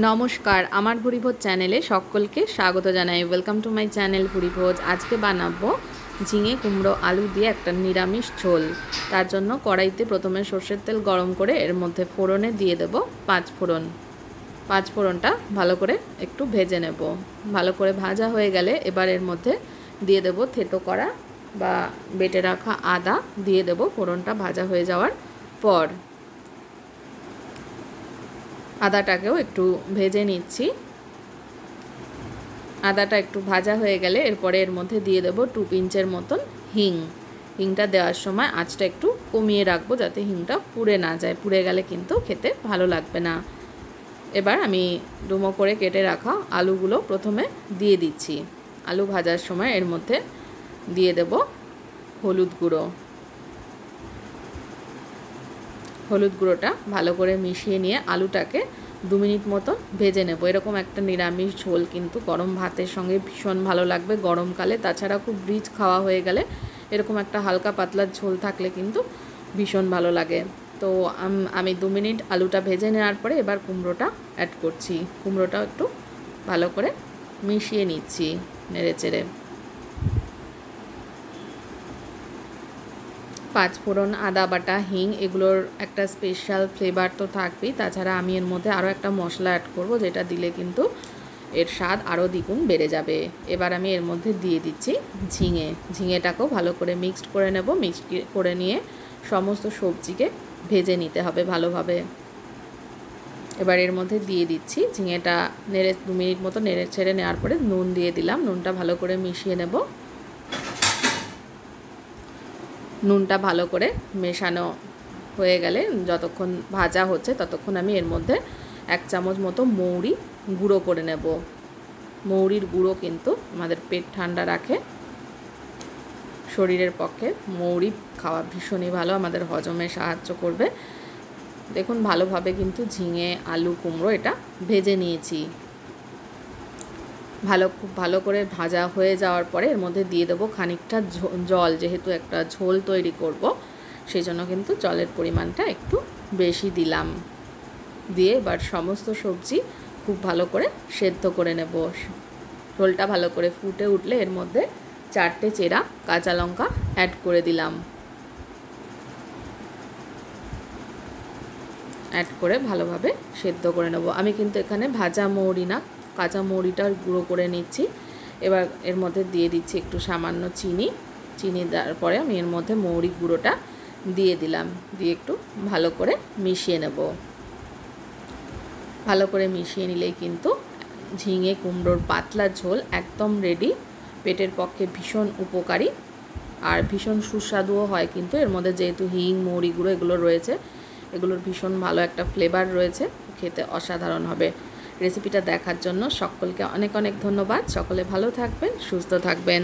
নমস্কার, আমার ভুরিভোজ চ্যানেলে সকলকে স্বাগত জানাই। Welcome to my channel Bhurivoj. আজকে বানাবো ঝিঙে কুমড়ো আলু দিয়ে একটা নিরামিষ ঝোল। তার জন্য কড়াইতে প্রথমে সর্ষের তেল গরম করে এর মধ্যে ফোড়নে দিয়ে দেব পাঁচ ফোড়নটা ভালো করে একটু ভেজে নেব। ভালো করে ভাজা হয়ে গেলে এবার এর মধ্যে দিয়ে দেব থেতো করা বা বেটে রাখা আদা দিয়ে দেব ফোড়নটা ভাজা হয়ে যাওয়ার পর। আদাটাকেও একটু ভেজে নিচ্ছি। আদাটা একটু ভাজা হয়ে গেলে এরপরে এর মধ্যে দিয়ে দেব 2 পিঞ্চের মতন হিংটা দেওয়ার সময় আঁচটা একটু কমিয়ে রাখবো যাতে হিংটা পুড়ে না যায়। পুড়ে গেলে কিন্তু খেতে ভালো লাগবে না। এবার আমি ডুমো করে কেটে রাখা আলুগুলো প্রথমে দিয়ে দিচ্ছি। আলু ভাজার সময় এর মধ্যে দিয়ে দেব হলুদ গুঁড়োটা ভালো করে মিশিয়ে নিয়ে আলুটাকে 2 মিনিট মতো ভেজে নেব। এরকম একটা নিরামিষ ঝোল কিন্তু গরম ভাতের সঙ্গে ভীষণ ভালো লাগবে গরমকালে। তাছাড়া খুব রিচ খাওয়া হয়ে গেলে এরকম একটা হালকা পাতলা ঝোল থাকলে কিন্তু ভীষণ ভালো লাগে। তো আমি 2 মিনিট আলুটা ভেজে নেওয়ার পরে এবার কুমড়োটা অ্যাড করছি। কুমড়োটাও একটু ভালো করে মিশিয়ে নিচ্ছি নেড়ে চেড়ে। 5 ফোড়ন, আদা বাটা, হিং এগুলোর একটা স্পেশাল ফ্লেভার তো থাকবেই। তাছাড়া আমি এর মধ্যে আরও একটা মশলা অ্যাড করব যেটা দিলে কিন্তু এর স্বাদ আরও দ্বিগুণ বেড়ে যাবে। এবার আমি এর মধ্যে দিয়ে দিচ্ছি ঝিঙেটাকেও ভালো করে মিক্সড করে নেব। মিক্সড করে নিয়ে সমস্ত সবজিকে ভেজে নিতে হবে ভালোভাবে। এবার এর মধ্যে দিয়ে দিচ্ছি ঝিঙেটা 2 মিনিট মতো নেড়ে ছেড়ে নেওয়ার পরে নুন দিয়ে দিলাম। নুনটা ভালো করে মিশিয়ে নেব। নুনটা ভালো করে মেশানো হয়ে গেলে যতক্ষণ ভাজা হচ্ছে ততক্ষণ আমি এর মধ্যে 1 চামচ মতো মৌরি গুঁড়ো করে নেব। মৌরির গুঁড়ো কিন্তু আমাদের পেট ঠান্ডা রাখে। শরীরের পক্ষে মৌরি খাওয়া ভীষণই ভালো, আমাদের হজমে সাহায্য করবে। দেখুন ভালোভাবে কিন্তু ঝিঙে, আলু, কুমড়ো এটা ভেজে নিয়েছি। খুব ভালো করে ভাজা হয়ে যাওয়ার পরে এর মধ্যে দিয়ে দেবো খানিকটা জল। যেহেতু একটা ঝোল তৈরি করব সেই জন্য কিন্তু জলের পরিমাণটা একটু বেশি দিলাম। দিয়ে এবার সমস্ত সবজি খুব ভালো করে সেদ্ধ করে নেব। ঝোলটা ভালো করে ফুটে উঠলে এর মধ্যে 4টে চেরা কাঁচা লঙ্কা অ্যাড করে দিলাম। অ্যাড করে ভালোভাবে সেদ্ধ করে নেব। আমি কিন্তু এখানে ভাজা মৌরি না, কাঁচা মৌরিটা গুঁড়ো করে নিচ্ছি। এবার এর মধ্যে দিয়ে দিচ্ছি একটু সামান্য চিনি দেওয়ার পরে আমি এর মধ্যে মৌরি গুঁড়োটা দিয়ে দিলাম। দিয়ে একটু ভালো করে মিশিয়ে নেব। ভালো করে মিশিয়ে নিলেই কিন্তু ঝিঙে কুমড়োর পাতলা ঝোল একদম রেডি। পেটের পক্ষে ভীষণ উপকারী আর ভীষণ সুস্বাদুও হয় কিন্তু। এর মধ্যে যেহেতু হিং, মৌরি গুঁড়ো এগুলো রয়েছে, এগুলোর ভীষণ ভালো একটা ফ্লেভার রয়েছে, খেতে অসাধারণ হবে। রেসিপিটা দেখার জন্য সকলকে অনেক অনেক ধন্যবাদ। সকলে ভালো থাকবেন, সুস্থ থাকবেন।